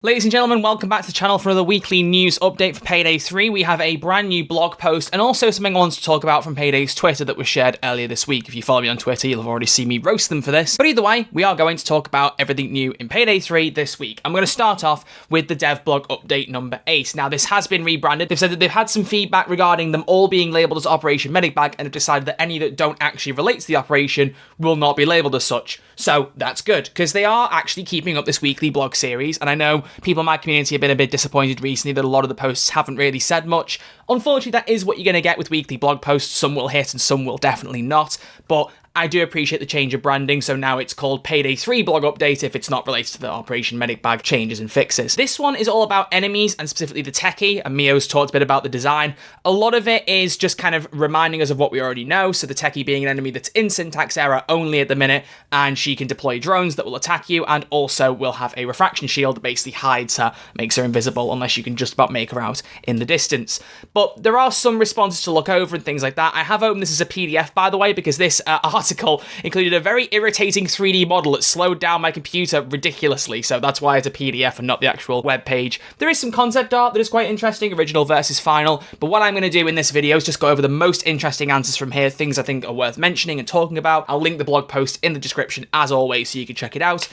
Ladies and gentlemen, welcome back to the channel for another weekly news update for Payday 3. We have a brand new blog post and also something I wanted to talk about from Payday's Twitter that was shared earlier this week. If you follow me on Twitter, you'll have already seen me roast them for this. But either way, we are going to talk about everything new in Payday 3 this week. I'm going to start off with the dev blog update number 8. Now, this has been rebranded. They've said that they've had some feedback regarding them all being labelled as Operation Medic Bag and have decided that any that don't actually relate to the operation will not be labelled as such. So that's good, because they are actually keeping up this weekly blog series, and I know people in my community have been a bit disappointed recently that a lot of the posts haven't really said much. Unfortunately, that is what you're going to get with weekly blog posts. Some will hit and some will definitely not, but I do appreciate the change of branding, so now it's called Payday 3 blog update if it's not related to the Operation Medic Bag changes and fixes. This one is all about enemies, and specifically the Techie, and Mio's talked a bit about the design. A lot of it is just kind of reminding us of what we already know, so the Techie being an enemy that's in syntax error only at the minute, and she can deploy drones that will attack you, and also will have a refraction shield that basically hides her, makes her invisible, unless you can just about make her out in the distance. But there are some responses to look over and things like that. I have opened this as a PDF, by the way, because this article included a very irritating 3D model that slowed down my computer ridiculously, so that's why it's a PDF and not the actual web page. There is some concept art that is quite interesting, original versus final, but what I'm going to do in this video is just go over the most interesting answers from here, things I think are worth mentioning and talking about. I'll link the blog post in the description as always so you can check it out.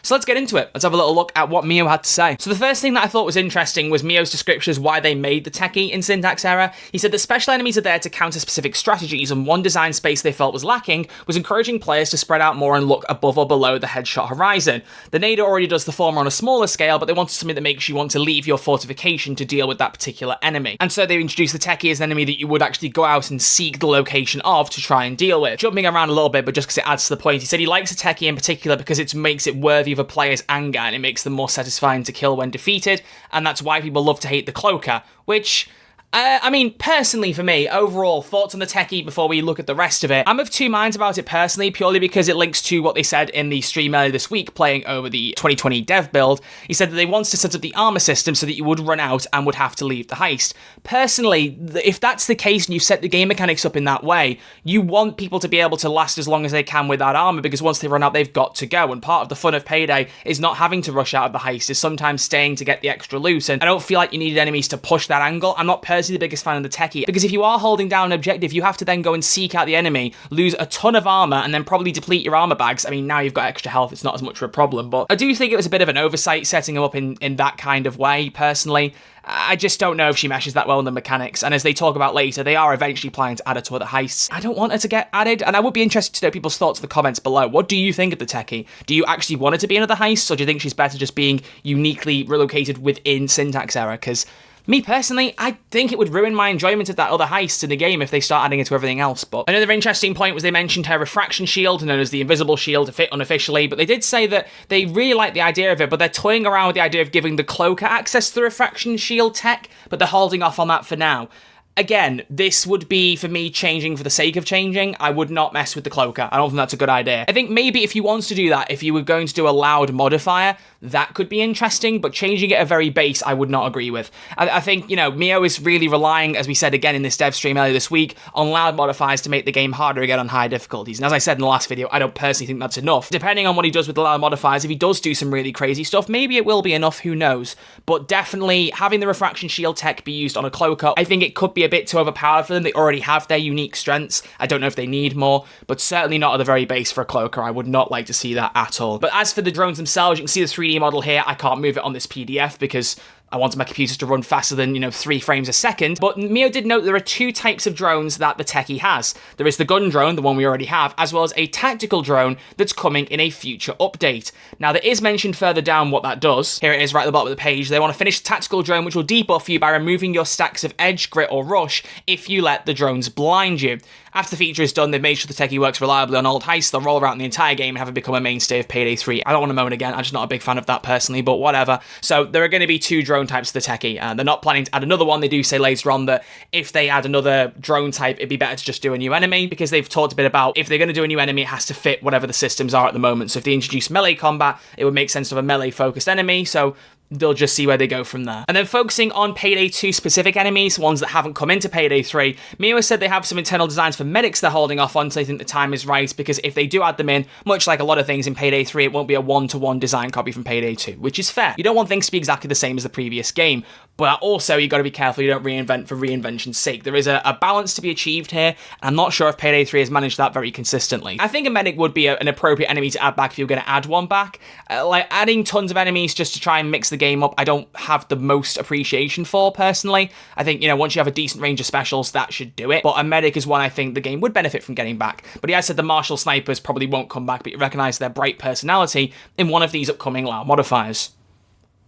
So let's get into it. Let's have a little look at what Mio had to say. So the first thing that I thought was interesting was Mio's description as why they made the Techie in syntax error. He said that special enemies are there to counter specific strategies, and one design space they felt was lacking was encouraging players to spread out more and look above or below the headshot horizon. The Nader already does the former on a smaller scale, but they wanted something that makes you want to leave your fortification to deal with that particular enemy. And so they introduced the Techie as an enemy that you would actually go out and seek the location of to try and deal with. Jumping around a little bit, but just because it adds to the point, he said he likes the Techie in particular because it makes it worthy of a player's anger, and it makes them more satisfying to kill when defeated, and that's why people love to hate the Cloaker, which I mean, personally for me, overall, thoughts on the Techie before we look at the rest of it. I'm of two minds about it personally, purely because it links to what they said in the stream earlier this week, playing over the 2020 dev build. He said that they wanted to set up the armor system so that you would run out and would have to leave the heist. Personally, if that's the case and you set the game mechanics up in that way, you want people to be able to last as long as they can without armor, because once they run out, they've got to go. And part of the fun of Payday is not having to rush out of the heist, is sometimes staying to get the extra loot. And I don't feel like you needed enemies to push that angle. I'm not personally the biggest fan of the Techie, because if you are holding down an objective, you have to then go and seek out the enemy, lose a ton of armor, and then probably deplete your armor bags. I mean, now you've got extra health, it's not as much of a problem, but I do think it was a bit of an oversight setting them up in that kind of way, personally. I just don't know if she meshes that well in the mechanics, and as they talk about later, they are eventually planning to add her to other heists. I don't want her to get added, and I would be interested to know people's thoughts in the comments below. What do you think of the Techie? Do you actually want her to be in other heists, or do you think she's better just being uniquely relocated within syntax error? Because me personally, I think it would ruin my enjoyment of that other heist in the game if they start adding it to everything else. But another interesting point was they mentioned her refraction shield, known as the invisible shield, to fit unofficially, but they did say that they really like the idea of it, but they're toying around with the idea of giving the Cloaker access to the refraction shield tech, but they're holding off on that for now. Again, this would be, for me, changing for the sake of changing. I would not mess with the Cloaker. I don't think that's a good idea. I think maybe if you want to do that, if you were going to do a loud modifier, that could be interesting, but changing it a very base, I would not agree with. I think, you know, Mio is really relying, as we said again in this dev stream earlier this week, on loud modifiers to make the game harder again on high difficulties. And as I said in the last video, I don't personally think that's enough. Depending on what he does with the loud modifiers, if he does do some really crazy stuff, maybe it will be enough, who knows. But definitely having the refraction shield tech be used on a Cloaker, I think it could be a bit too overpowered for them. They already have their unique strengths. I don't know if they need more, but certainly not at the very base for a Cloaker. I would not like to see that at all. But as for the drones themselves, you can see the 3D model here. I can't move it on this PDF because I wanted my computers to run faster than, 3 frames a second. But Mio did note there are 2 types of drones that the Techie has. There is the gun drone, the one we already have, as well as a tactical drone that's coming in a future update. Now, there is mentioned further down what that does. Here it is right at the bottom of the page. They want to finish the tactical drone, which will debuff you by removing your stacks of edge, grit, or rush if you let the drones blind you. After the feature is done, they've made sure the Techie works reliably on old heists. They'll roll around the entire game and have it become a mainstay of Payday 3. I don't want to moan again. I'm just not a big fan of that personally, but whatever. So there are going to be 2 drone types of the Techie. They're not planning to add another one. They do say later on that if they add another drone type, it'd be better to just do a new enemy, because they've talked a bit about if they're going to do a new enemy, it has to fit whatever the systems are at the moment. So if they introduce melee combat, it would make sense to have a melee-focused enemy. So they'll just see where they go from there. And then focusing on Payday 2 specific enemies, ones that haven't come into Payday 3, Mio said they have some internal designs for medics they're holding off on, so they think the time is right, because if they do add them in, much like a lot of things in Payday 3, it won't be a one-to-one design copy from Payday 2, which is fair. You don't want things to be exactly the same as the previous game, but also you got to be careful you don't reinvent for reinvention's sake. There is a balance to be achieved here, and I'm not sure if Payday 3 has managed that very consistently. I think a medic would be an appropriate enemy to add back if you're going to add one back. Like adding tons of enemies just to try and mix the game up, I don't have the most appreciation for, personally. I think, once you have a decent range of specials, that should do it, but a medic is one I think the game would benefit from getting back. But he has said the martial snipers probably won't come back, but you recognise their bright personality in one of these upcoming LoL modifiers.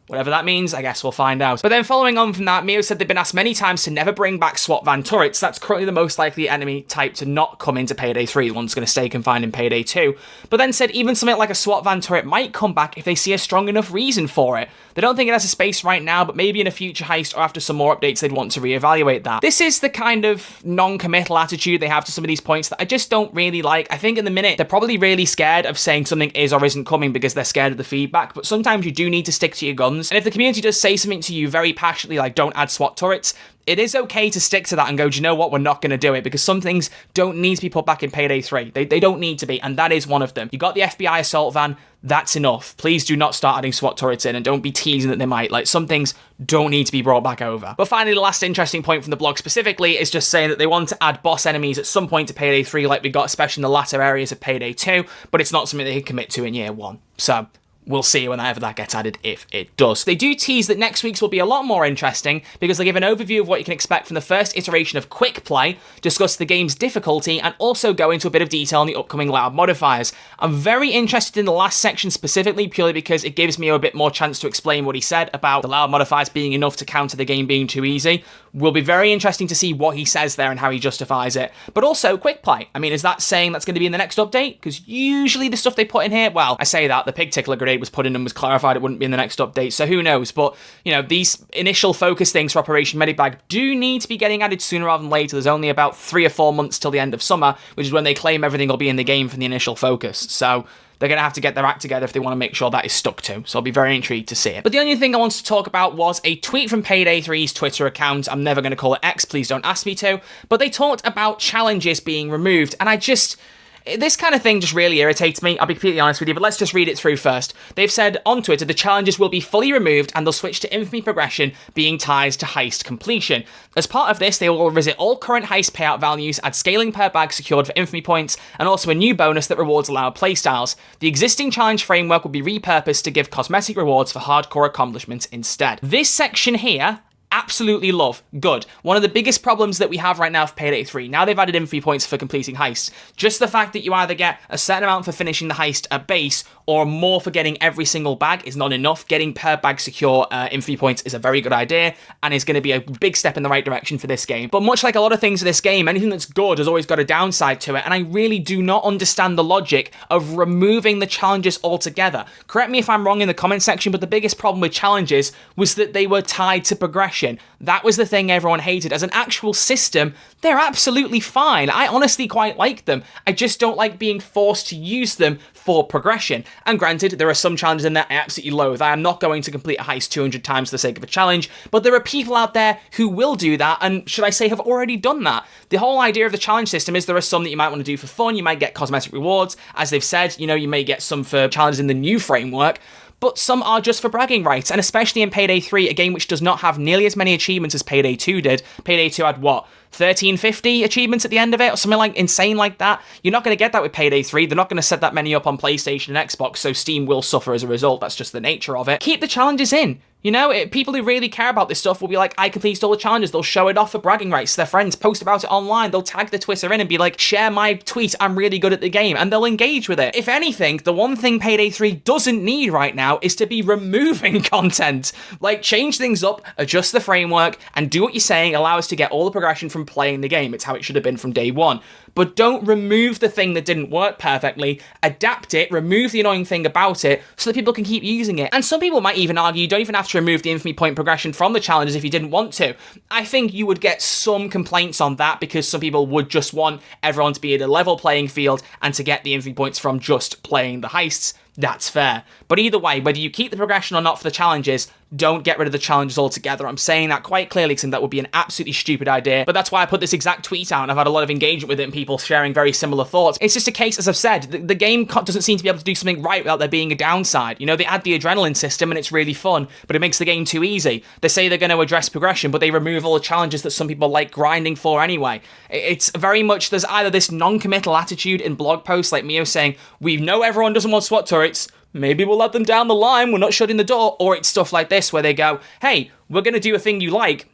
Whatever that means, I guess we'll find out. But then following on from that, Mio said they've been asked many times to never bring back SWAT van turrets. That's currently the most likely enemy type to not come into Payday 3. The one's going to stay confined in Payday 2. But then said even something like a SWAT van turret might come back if they see a strong enough reason for it. They don't think it has a space right now, but maybe in a future heist or after some more updates they'd want to reevaluate that. This is the kind of non-committal attitude they have to some of these points that I just don't really like. I think in the minute, they're probably really scared of saying something is or isn't coming because they're scared of the feedback, but sometimes you do need to stick to your guns. And if the community does say something to you very passionately, like don't add SWAT turrets, it is okay to stick to that and go, do you know what, we're not going to do it, because some things don't need to be put back in Payday 3. They don't need to be, and that is one of them. You got the FBI assault van, that's enough. Please do not start adding SWAT turrets in, and don't be teasing that they might. Like, some things don't need to be brought back over. But finally, the last interesting point from the blog specifically is just saying that they want to add boss enemies at some point to Payday 3, like we got, especially in the latter areas of Payday 2, but it's not something they can commit to in year 1. So we'll see whenever that gets added, if it does. They do tease that next week's will be a lot more interesting because they give an overview of what you can expect from the first iteration of Quick Play, discuss the game's difficulty, and also go into a bit of detail on the upcoming loud modifiers. I'm very interested in the last section specifically purely because it gives me a bit more chance to explain what he said about the loud modifiers being enough to counter the game being too easy. Will be very interesting to see what he says there and how he justifies it. But also, Quick Play. I mean, is that saying that's going to be in the next update? Because usually the stuff they put in here, well, I say that, the Pig Tickler grenade was put in and was clarified it wouldn't be in the next update, so who knows? But, these initial focus things for Operation Medibag do need to be getting added sooner rather than later. There's only about 3 or 4 months till the end of summer, which is when they claim everything will be in the game from the initial focus. So they're going to have to get their act together if they want to make sure that is stuck to. So I'll be very intrigued to see it. But the only thing I wanted to talk about was a tweet from Payday 3's Twitter account. I'm never going to call it X, please don't ask me to. But they talked about challenges being removed, and this kind of thing just really irritates me, I'll be completely honest with you, but let's just read it through first. They've said on Twitter, the challenges will be fully removed and they'll switch to infamy progression being tied to heist completion. As part of this, they will revisit all current heist payout values, add scaling per bag secured for infamy points, and also a new bonus that rewards allowed playstyles. The existing challenge framework will be repurposed to give cosmetic rewards for hardcore accomplishments instead. This section here, absolutely love. Good. One of the biggest problems that we have right now for Payday 3, now they've added infamy points for completing heists, just the fact that you either get a certain amount for finishing the heist at base or more for getting every single bag is not enough. Getting per bag secure infamy points is a very good idea and is going to be a big step in the right direction for this game. But much like a lot of things in this game, anything that's good has always got a downside to it, and I really do not understand the logic of removing the challenges altogether. Correct me if I'm wrong in the comment section, but the biggest problem with challenges was that they were tied to progression. That was the thing everyone hated. As an actual system, they're absolutely fine. I honestly quite like them. I just don't like being forced to use them for progression. And granted, there are some challenges in there I absolutely loathe. I am not going to complete a heist 200 times for the sake of a challenge, but there are people out there who will do that, and should I say have already done that. The whole idea of the challenge system is there are some that you might want to do for fun, you might get cosmetic rewards, as they've said, you may get some for challenges in the new framework, but some are just for bragging rights, and especially in Payday 3, a game which does not have nearly as many achievements as Payday 2 did. Payday 2 had, 1350 achievements at the end of it, or something like insane like that. You're not going to get that with Payday 3. They're not going to set that many up on PlayStation and Xbox, so Steam will suffer as a result. That's just the nature of it. Keep the challenges in. People who really care about this stuff will be like, I completed all the challenges. They'll show it off for bragging rights to their friends, post about it online. They'll tag the Twitter in and be like, share my tweet, I'm really good at the game, and they'll engage with it. If anything, the one thing Payday 3 doesn't need right now is to be removing content. Like, change things up, adjust the framework, and do what you're saying, allow us to get all the progression from playing the game. It's how it should have been from day one. But don't remove the thing that didn't work perfectly, adapt it, remove the annoying thing about it, so that people can keep using it. And some people might even argue you don't even have to remove the infamy point progression from the challenges if you didn't want to. I think you would get some complaints on that because some people would just want everyone to be at a level playing field and to get the infamy points from just playing the heists. that's fair. But either way, whether you keep the progression or not for the challenges, don't get rid of the challenges altogether. I'm saying that quite clearly because that would be an absolutely stupid idea. But that's why I put this exact tweet out, and I've had a lot of engagement with it and people sharing very similar thoughts. It's just a case, as I've said, the game doesn't seem to be able to do something right without there being a downside. You know, they add the adrenaline system and it's really fun, but it makes the game too easy. They say they're going to address progression, but they remove all the challenges that some people like grinding for anyway. It's very much, there's either this non-committal attitude in blog posts like Mio saying, we know everyone doesn't want SWAT turrets, maybe we'll let them down the line, we're not shutting the door, or it's stuff like this where they go, hey, we're going to do a thing you like,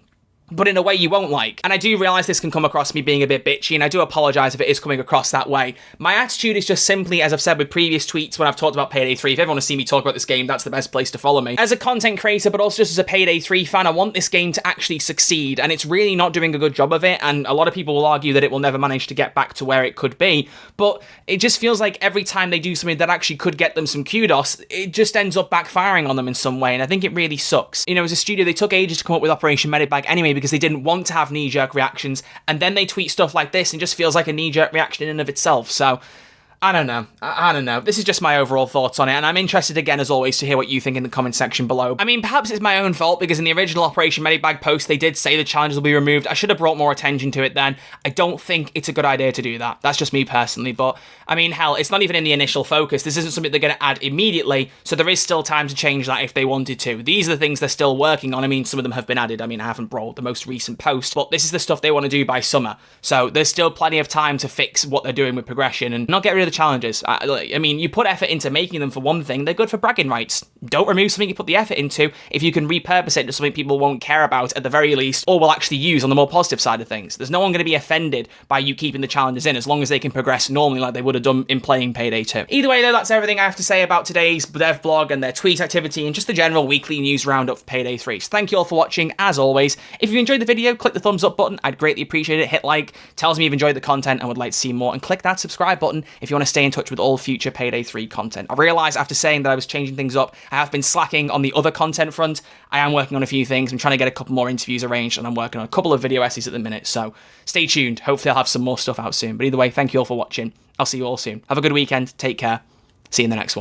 but in a way you won't like. And I do realise this can come across me being a bit bitchy, and I do apologise if it is coming across that way. My attitude is just simply, as I've said with previous tweets when I've talked about Payday 3, if you ever want to see me talk about this game, that's the best place to follow me. As a content creator, but also just as a Payday 3 fan, I want this game to actually succeed, and it's really not doing a good job of it, and a lot of people will argue that it will never manage to get back to where it could be, but it just feels like every time they do something that actually could get them some kudos, it just ends up backfiring on them in some way, and I think it really sucks. You know, as a studio, they took ages to come up with Operation Medibag anyway because they didn't want to have knee-jerk reactions, and then they tweet stuff like this and just feels like a knee-jerk reaction in and of itself. So I don't know. I don't know. This is just my overall thoughts on it, and I'm interested again, as always, to hear what you think in the comment section below. I mean, perhaps it's my own fault, because in the original Operation Medibag post, they did say the challenges will be removed. I should have brought more attention to it then. I don't think it's a good idea to do that. That's just me personally, but, I mean, hell, it's not even in the initial focus. This isn't something they're going to add immediately, so there is still time to change that if they wanted to. These are the things they're still working on. I mean, some of them have been added. I mean, I haven't brought the most recent post, but this is the stuff they want to do by summer. So there's still plenty of time to fix what they're doing with progression and not get rid of the challenges. I mean, you put effort into making them for one thing, they're good for bragging rights. Don't remove something you put the effort into if you can repurpose it to something people won't care about at the very least, or will actually use on the more positive side of things. There's no one going to be offended by you keeping the challenges in as long as they can progress normally like they would have done in playing Payday 2. Either way though, that's everything I have to say about today's dev blog and their tweet activity and just the general weekly news roundup for Payday 3. So thank you all for watching, as always. If you enjoyed the video, click the thumbs up button, I'd greatly appreciate it. Hit like, tells me you've enjoyed the content and would like to see more, and click that subscribe button if you want to stay in touch with all future Payday 3 content. I realise after saying that I was changing things up, I have been slacking on the other content front. I am working on a few things. I'm trying to get a couple more interviews arranged, and I'm working on a couple of video essays at the minute, so stay tuned. Hopefully I'll have some more stuff out soon. But either way, thank you all for watching. I'll see you all soon. Have a good weekend. Take care. See you in the next one.